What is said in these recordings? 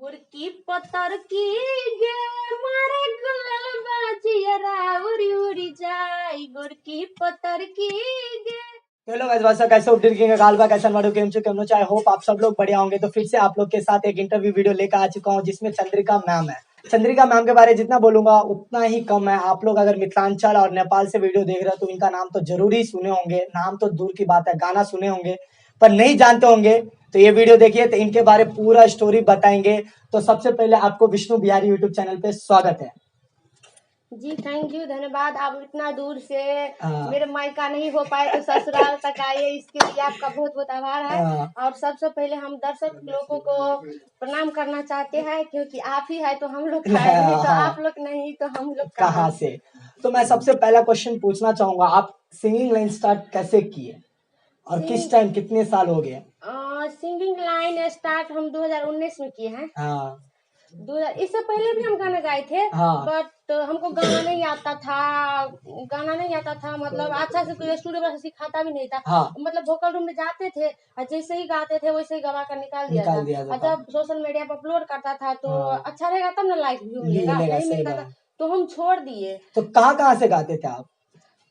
गुड़ की पत्थर की गे मारे गुलाल बाजियरा उड़ी उड़ी जाए गुड़ की पत्थर की गे। हेलो गाइस, वैसा कैसे ड्रिंकिंग गालबा कैसा मारू केम छु केमनो चाहे होप आप सब लोग बढ़िया होंगे। तो फिर से आप लोग के साथ एक इंटरव्यू वीडियो लेकर आ चुका हूं जिसमें चंद्रिका मैम है। चंद्रिका मैम के बारे में जितना बोलूंगा उतना ही कम है। आप लोग अगर मिथिलांचल और नेपाल से वीडियो देख रहे हो तो इनका नाम तो जरूर ही सुने होंगे। नाम तो दूर की बात है, गाना सुने होंगे पर नहीं जानते होंगे। तो ये वीडियो देखिए तो इनके बारे में पूरा स्टोरी बताएंगे। तो सबसे पहले आपको विष्णु बिहारी यूट्यूब चैनल पे स्वागत है। जी थैंक यू, धन्यवाद। आप इतना दूर से हाँ। मेरे मायका नहीं हो पाए तो ससुराल तक आए, इसके लिए आपका बहुत बहुत आभार है। हाँ। और सबसे पहले हम दर्शक लोगों को प्रणाम करना चाहते हैं क्योंकि आप ही है तो हम लोग खाए, नहीं तो हाँ। आप लोग नहीं तो हम लोग कहाँ से। तो मैं सबसे पहला क्वेश्चन पूछना चाहूंगा, आप सिंगिंग लाइन स्टार्ट कैसे किए और किस टाइम, कितने साल हो गए? सिंगिंग लाइन स्टार्ट हम 2019 में किए हैं। हाँ। 2000 इससे पहले भी हम गाना गाए थे। हाँ। बट हमको गाना नहीं आता था, मतलब अच्छा से कोई स्टूडियो में सिखाता भी नहीं था। हाँ। मतलब वोकल रूम में जाते थे और जैसे ही गाते थे वैसे ही गवा कर निकाल दिया था। और जब सोशल मीडिया पर अपलोड करता था तो अच्छा रहेगा तब ना लाइक व्यू मिलेगा, नहीं मिलता था तो हम छोड़ दिए। तो कहाँ से गाते थे आप?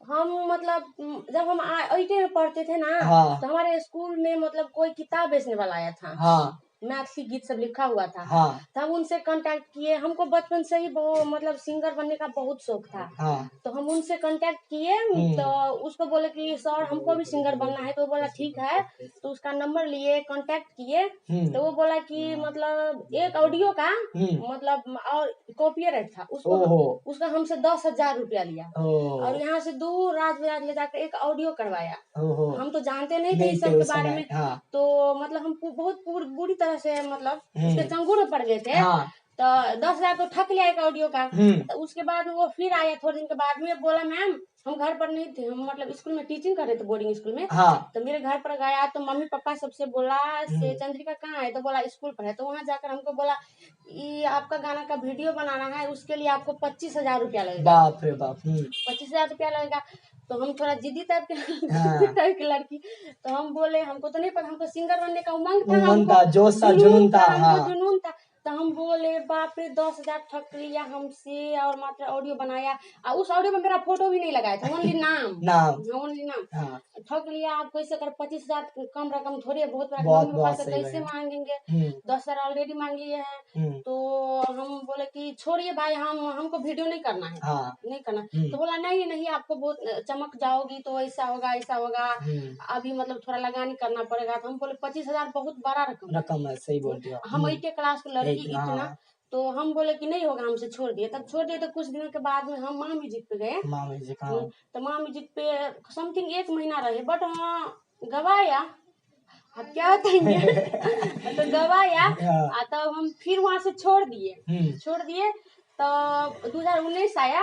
हम मतलब जब हम 8 में पढ़ते थे ना, हाँ। तो हमारे स्कूल में मतलब कोई किताब बेचने वाला आया था। हाँ। मैथली गीत सब लिखा हुआ था। हाँ। तो हम उनसे कांटेक्ट किए। हमको बचपन से ही बहुत मतलब सिंगर बनने का बहुत शौक था। हाँ। तो हम उनसे कांटेक्ट किए तो उसको बोले कि सर हमको भी सिंगर बनना है। तो वो बोला ठीक है। तो उसका नंबर लिए, कांटेक्ट किए। तो वो बोला कि मतलब एक ऑडियो का मतलब और कॉपीराइट था उसका हमसे 10,000 रुपया लिया। और यहाँ से दूर रात बिरात ले जाकर एक ऑडियो करवाया। हम तो जानते नहीं थे इस सब के बारे में। तो मतलब हम बहुत बुरी तरह से मतलब उसके चंगुल में पड़ गए थे। तो 10,000 तो ठक लिया एक ऑडियो का। तो उसके बाद वो फिर आया थोड़े दिन के बाद में, बोला मैम हम घर पर नहीं थे, हम मतलब स्कूल में टीचिंग कर रहे थे बोर्डिंग स्कूल में। तो मेरे घर पर गया तो मम्मी पापा सबसे बोला से चंद्रिका कहाँ है, तो बोला स्कूल पर है। तो वहाँ जाकर हमको बोला ये आपका गाना का वीडियो बनाना है, उसके लिए आपको 25,000 रुपया लगेगा। बाप रे बाप। 25,000 रुपया लगेगा। तो हम थोड़ा जिद्दी टाइप की लड़की। तो हम बोले हमको तो नहीं पता, हमको सिंगर बनने का उमंग था, जोश था, जुनून था, हमको जुनून था। तो हम बोले बाप रे 10,000 ठक लिया हमसे और मात्र ऑडियो बनाया। और उस ऑडियो में मेरा फोटो भी नहीं लगाया था, ओनली नाम ठक लिया। आप कैसे कर 25,000 कम रकम थोड़ी है, बहुत मम्मी पापा से कैसे मांगेंगे। 10,000 ऑलरेडी मांग लिए हैं। तो हम बोले कि छोड़िए भाई, हमको वीडियो नहीं करना है। नहीं करना। तो बोला नहीं आपको बहुत चमक जाओगी तो ऐसा होगा अभी मतलब थोड़ा लगानी करना पड़ेगा। तो हम बोले 25,000 बहुत बड़ा रकम है। सही बोल रही हो। हम 8 क्लास की लड़की इतना। तो हम बोले कि नहीं होगा, हमसे छोड़ दिए। तब छोड़ दिए तो कुछ दिनों के बाद में हम माँ म्यूजिक पे गए। तो माँ म्यूजिक पे समथिंग 1 महीना रहे। बट गवाया, अब क्या बताएंगे। तो गवाया। तब हम फिर वहाँ से छोड़ दिए। तो 2019 आया।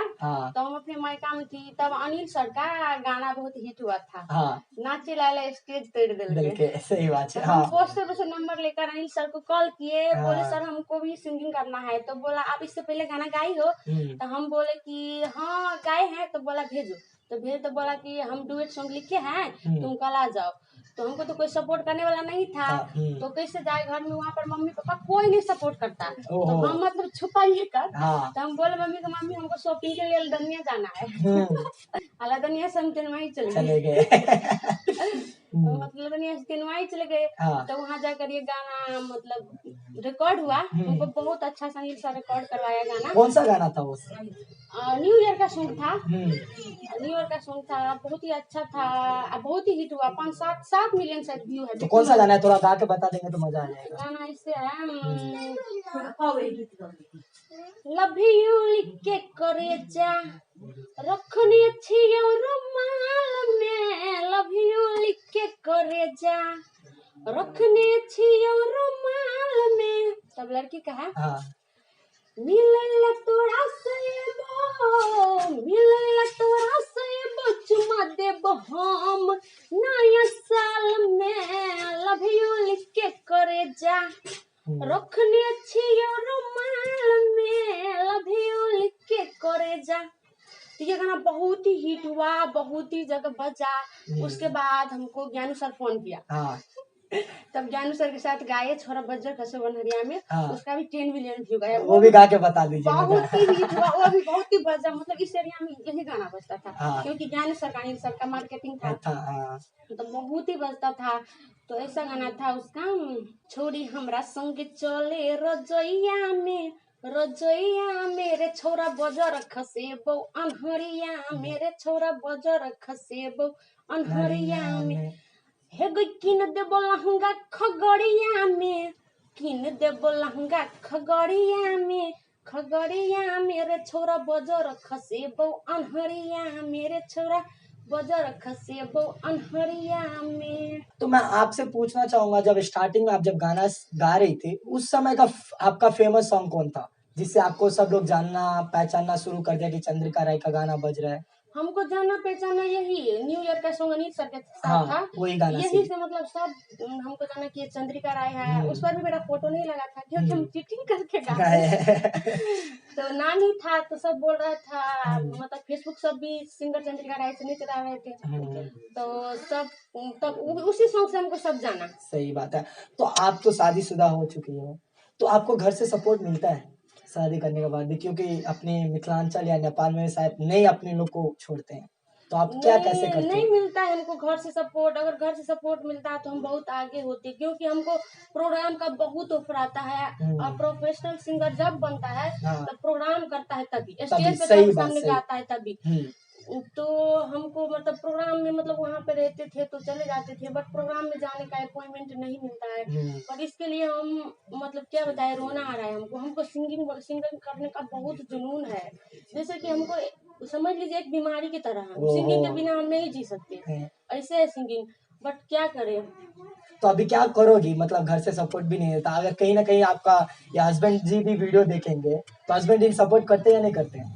तो हम अपने मायका में थी। तब अनिल सर का गाना बहुत हिट हुआ था। नाचे लाला स्टेज तोड़ दिल। सही बात है। हम पोस्टर से नंबर लेकर अनिल सर को कॉल किए। बोले सर हमको भी सिंगिंग करना है। तो बोला आप इससे पहले गाना गाई हो? तो हम बोले कि हाँ गाए हैं। तो बोला भेजो। तो बोला कि हम डुएट सॉन्ग लिखे हैं, तुम कल आ जाओ। तो हमको तो कोई सपोर्ट करने वाला नहीं था। तो कैसे जाए घर में, वहाँ पर मम्मी पापा कोई नहीं सपोर्ट करता। तो हम मतलब छुपाइए कर। तो हम बोले मम्मी हमको शॉपिंग के लिए लदनिया जाना है। लदनिया से हम तेनवाई चले गए। मतलब तेनवाई चले गए। तो वहाँ जाकर ये गाना मतलब रिकॉर्ड हुआ। हमको बहुत अच्छा सा नील सा रिकॉर्ड करवाया गाना। कौन सा गाना था वो? न्यू ईयर का सॉन्ग था। न्यू ईयर का सॉन्ग था, बहुत ही अच्छा था, बहुत ही हिट हुआ। 5-7 मिलियन शायद व्यू है। तो कौन सा गाना है, थोड़ा गा के बता देंगे तो मजा आ जाएगा। गाना इससे है लव यू लिख के करे जा रखनी अच्छी रुमाल में। लव यू लिख के करे जा रखनी अच्छी रुमाल में। सब लड़की का है। मिलैला तोरा से चुमा देब हम नया साल में। लव यू लिख के करे जा रखनी अच्छी रुमाल में। लव यू लिख के करे जा। तो ये गाना बहुत ही हिट हुआ, बहुत ही जगह बजा। उसके बाद हमको ज्ञानू सर फोन किया। तब ज्ञानू सर के साथ गाए छोरा बज्जर खसे बनहरिया में, हाँ। उसका भी 10 मिलियन व्यू गया। वो भी गा के बता दीजिए बहुत ही हिट हुआ, वो भी बहुत ही बजा, मतलब इस एरिया में यही गाना बजता था। हाँ। क्योंकि ज्ञानू सर का अनिल सर का मार्केटिंग था, हाँ। तो बहुत ही बजता था। तो ऐसा गाना था उसका, छोड़ी हमरा संग चले रजैया में, रजैया मेरे छोरा बजर खसेबो अनहरिया, मेरे छोरा बजर खसेबो अनहरिया में, हे गई किन देबो लहंगा खगड़िया में, किन देबो लहंगा खगड़िया में, खगड़िया मेरे छोरा बजर खसेबो अनहरिया, मेरे छोरा बजर खसेबो अनहरिया में। तो मैं आपसे पूछना चाहूंगा, जब स्टार्टिंग में आप जब गाना गा रही थी, उस समय का आपका फेमस सॉन्ग कौन था जिससे आपको सब लोग जानना पहचानना शुरू कर दिया कि चंद्रिका राय का गाना बज रहा है? हमको जाना पहचाना यही न्यू ईयर का सॉन्ग अनिल सर के साथ हाँ, था, वही गाना यही से मतलब सब हमको जाना कि चंद्रिका राय है। उस पर भी मेरा फोटो नहीं लगा था क्योंकि हम चीटिंग करके गाए तो नाम ही था, तो सब बोल रहा था, मतलब फेसबुक सब भी सिंगर चंद्रिका राय से नहीं चला रहे थे, तो सब तब उसी सॉन्ग से हमको सब जाना। सही बात है। तो आप तो शादीशुदा हो चुकी हो, तो आपको घर से सपोर्ट मिलता है शादी करने के बाद भी? क्योंकि अपने मिथिलांचल या नेपाल में शायद नहीं अपने लोग को छोड़ते हैं, तो आप क्या कैसे करते नहीं हो? मिलता है हमको घर से सपोर्ट। अगर घर से सपोर्ट मिलता है तो हम बहुत आगे होते, क्योंकि हमको प्रोग्राम का बहुत ऑफर आता है, और प्रोफेशनल सिंगर जब बनता है तब प्रोग्राम करता है, तभी स्टेज पे सही सबके बात, सामने सही। गाता है तभी। तो हमको मतलब प्रोग्राम में मतलब वहाँ पे रहते थे तो चले जाते थे, बट प्रोग्राम में जाने का अपॉइंटमेंट नहीं मिलता है। पर इसके लिए हम मतलब क्या बताए, रोना आ रहा है हमको। हमको सिंगिंग करने का बहुत जुनून है, जैसे कि हमको समझ लीजिए एक बीमारी की तरह है। सिंगिंग के बिना हम नहीं जी सकते, ऐसे है सिंगिंग, बट क्या करें। तो अभी क्या करोगी? मतलब घर से सपोर्ट भी नहीं देता, अगर कहीं ना कहीं आपका या हस्बैंड जी भी वीडियो देखेंगे तो हस्बैंड जी सपोर्ट करते या नहीं करते हैं?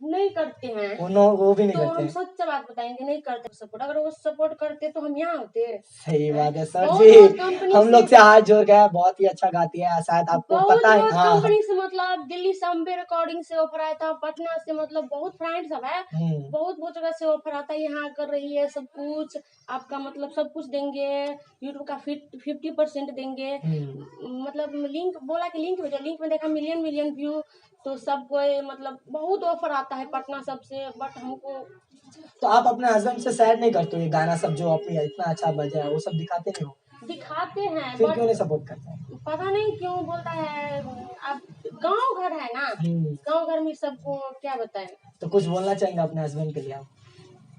नहीं करते हैं, वो भी नहीं तो करते हम हैं। सच बात बताएंगे, नहीं करते सपोर्ट। अगर वो सपोर्ट करते तो हम यहाँ होते। सही बात है सर बहुत जी, बहुत कंपनी हम लोग से हाथ जोड़ गया, बहुत ही अच्छा गाती है, शायद आपको बहुत पता है। बहुत हाँ, कंपनी से, मतलब दिल्ली से अम्बे रिकॉर्डिंग से ऑफर आया था, पटना से, मतलब बहुत फ्रेंड सब है, बहुत बहुत जगह से ऑफर आता है। यहाँ कर रही है सब कुछ आपका, मतलब सब कुछ देंगे, यूट्यूब का 50% देंगे। मतलब लिंक बोला कि लिंक भेजो, लिंक में देखा मिलियन व्यू, तो सब कोई मतलब बहुत ऑफर आता है पटना सबसे, बट हमको। तो आप अपने हस्बैंड से शेयर नहीं करते हो ये गाना सब जो अपनी इतना अच्छा बजा है, वो सब दिखाते नहीं हो? दिखाते हैं, फिर बट क्यों नहीं सपोर्ट करते हैं? पता नहीं क्यों बोलता है। अब गांव घर है ना, गांव घर में सबको क्या बताएं। तो कुछ बोलना चाहेंगे अपने हस्बैंड के लिए आप?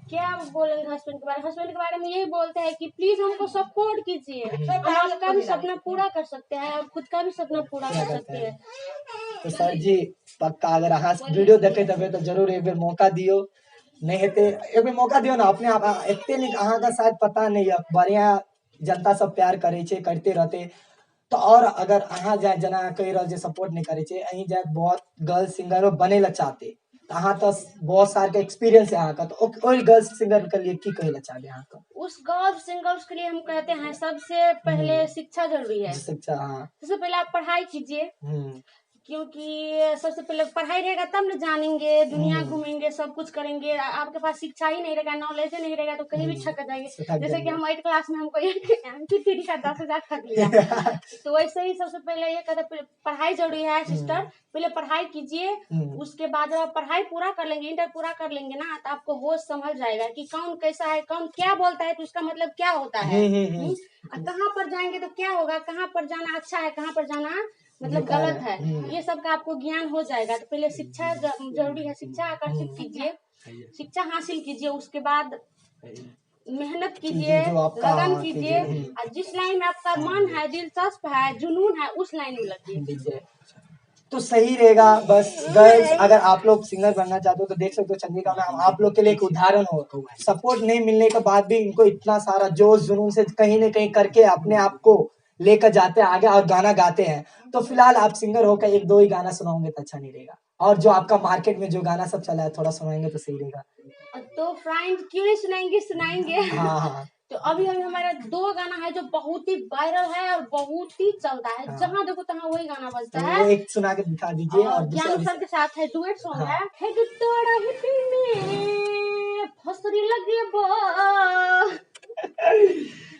क्या बोलेंगे हस्बैंड के बारे में यही बोलते हैं कि प्लीज हमको सपोर्ट कीजिए, हम आपका भी सपना पूरा कर सकते हैं और खुद का भी सपना पूरा कर सकते हैं। तो सर जी पक्का अगर अहाँ वीडियो देखे तबे तो जरूर एक बार मौका दियो, नहीं हेते एक बार मौका दियो ना अपने आप। एते नहीं अहाँ का शायद पता नहीं है, बढ़िया जनता सब प्यार करे छे, करते रहते। तो और अगर अहाँ जाए जना कही रह जे सपोर्ट नहीं करे छे, अहीं जाए बहुत गर्ल सिंगर बने ला चाहते, तो अहाँ तो बहुत साल का एक्सपीरियंस है अहाँ का, तो ओई गर्ल सिंगर के लिए की कहे ला चाहते अहाँ का? उस गर्ल सिंगर्स के लिए हम कहते हैं सबसे पहले शिक्षा जरूरी है। शिक्षा, हाँ। सबसे पहले आप पढ़ाई कीजिए, क्योंकि सबसे पहले पढ़ाई रहेगा तब न जानेंगे, दुनिया घूमेंगे, सब कुछ करेंगे। आपके पास शिक्षा ही नहीं रहेगा, नॉलेज ही नहीं रहेगा, तो कहीं भी छक जाएंगे। जैसे कि हम 8 क्लास में हमको MP3 का 10,000 ठग लिया तो वैसे ही सबसे पहले ये कहते पढ़ाई जरूरी है सिस्टर। पहले पढ़ाई कीजिए, उसके बाद जब आप पढ़ाई पूरा कर लेंगे, इंटर पूरा कर लेंगे ना, तो आपको होश संभल जाएगा कि कौन कैसा है, कौन क्या बोलता है, तो उसका मतलब क्या होता है, कहाँ पर जाएंगे तो क्या होगा, कहाँ पर जाना अच्छा है, कहाँ पर जाना मतलब गलत है, ये सब का आपको ज्ञान हो जाएगा। तो पहले शिक्षा जरूरी है, शिक्षा आकर्षित कीजिए, शिक्षा हासिल कीजिए, उसके बाद मेहनत कीजिए, लगन कीजिए, और जिस लाइन में आपका मन है, दिलचस्प है, जुनून है, उस लाइन में लगिए, तो सही रहेगा। बस गर्ल्स अगर आप लोग सिंगर बनना चाहते हो तो देख सकते हो चंद्रिका मैम आप लोग के लिए एक उदाहरण हो। सपोर्ट नहीं मिलने के बाद भी इनको इतना सारा जोश जुनून से कहीं न कहीं करके अपने आप को लेकर जाते हैं आगे और गाना गाते हैं। तो फिलहाल आप सिंगर होकर 1-2 ही गाना सुनाओगे तो अच्छा नहीं रहेगा, और जो आपका मार्केट में जो गाना सब चला है थोड़ा सुनाएंगे तो सही रहेगा। तो फ्रेंड क्यों नहीं सुनाएंगे। हाँ। तो अभी हमारा 2 गाना है जो बहुत ही वायरल है और बहुत ही चलता है, जहाँ देखो तहाँ वही गाना बजता तो है। वो एक सुना के दिखा दीजिए, और ज्ञानू सर के साथ है, डुएट सॉन्ग है। हे तोड़ा हित में फसरी लगे बा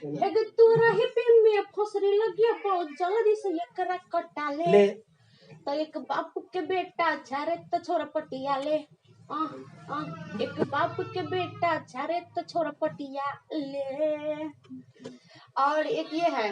एगो तू रही पे में फसरी लगी बहुत जल्दी से एकरा कटा ले तो एक बाप के बेटा झारे तो छोरा पटिया ले एक बाप के बेटा झारे तो छोरा पटिया ले। और एक ये है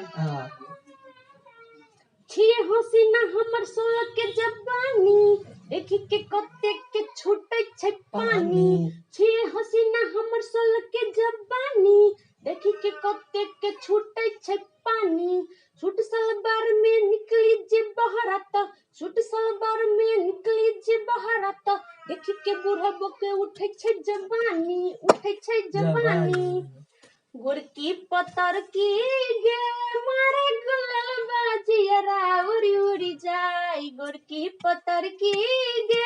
छी हसीना हमर सोल के जवानी देखी के कते के छूटे छै पानी छी हसीना हमर सोल के जवानी देखी के कते के छूटे छै पानी सूट सलवार में निकली जे बहरात सूट सलवार में निकली जे बहरात देखी के बूढ़ा बके उठे छै जवानी गोरकी पतर की गे मारे गुलाल बाजिया उड़ी उड़ी जाए गोरकी पतर की गे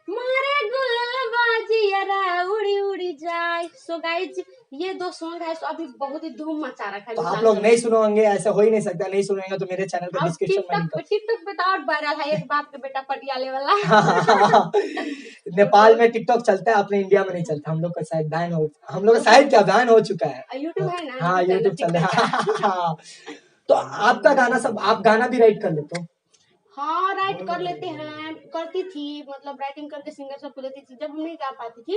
मारे गुलाल बाजिया उड़ी उड़ी जाए। सो गाइज ये 2 सॉन्ग है, अभी बहुत ही धूम मचा रखा है। तो आप लोग नहीं सुनो होंगे, ऐसा हो ही नहीं सकता, नहीं सुनेंगे तो मेरे चैनल पे डिस्क्रिप्शन में टिकटॉक पे तो और वायरल है एक बाप के बेटा पटियाले वाला। नेपाल में टिकटॉक चलता है, अपने इंडिया में नहीं चलता। हम लोग का शायद बैन हो, हम लोग का शायद क्या बैन हो चुका है। यूट्यूब है ना? हाँ यूट्यूब चल रहा है। तो आपका गाना सब, आप गाना भी राइट कर लेते हो? हाँ राइट कर लेते हैं, करती थी, मतलब राइटिंग करके सिंगर सबको देती थी। जब हम नहीं गा पाती थी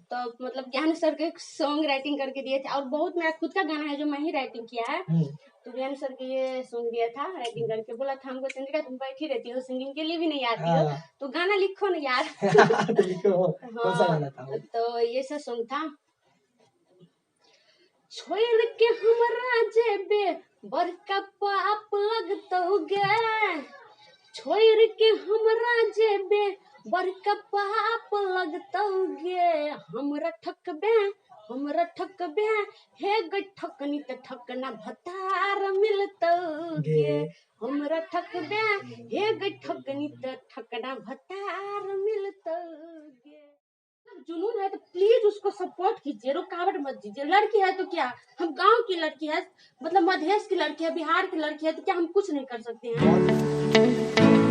तो मतलब ज्ञान सर के सॉन्ग राइटिंग करके दिए थे। और बहुत मेरा खुद का गाना है जो मैं ही राइटिंग किया है। तो ज्ञान सर के ये सॉन्ग दिया था राइटिंग करके, बोला था हमको चंद्रिका तुम बैठी रहती हो, सिंगिंग के लिए भी नहीं आती हो तो गाना लिखो ना यार। कौन सा गाना था? तो ये सब सॉन्ग था। छोड़ के हमरा जेबे बड़का पाप लगतोगे छोड़ के हमरा जेबे बड़का पाप लगतोगे हमरा ठकबे हे ग ठकनी त ठकना भतार मिलतोगे हमरा ठकबे हे ग ठकनी त ठकना भतार मिलतोगे। जुनून है तो प्लीज उसको सपोर्ट कीजिए, रुकावट मत दीजिए। लड़की है तो क्या, हम गांव की लड़की है, मतलब मधेश की लड़की है, बिहार की लड़की है, तो क्या हम कुछ नहीं कर सकते हैं?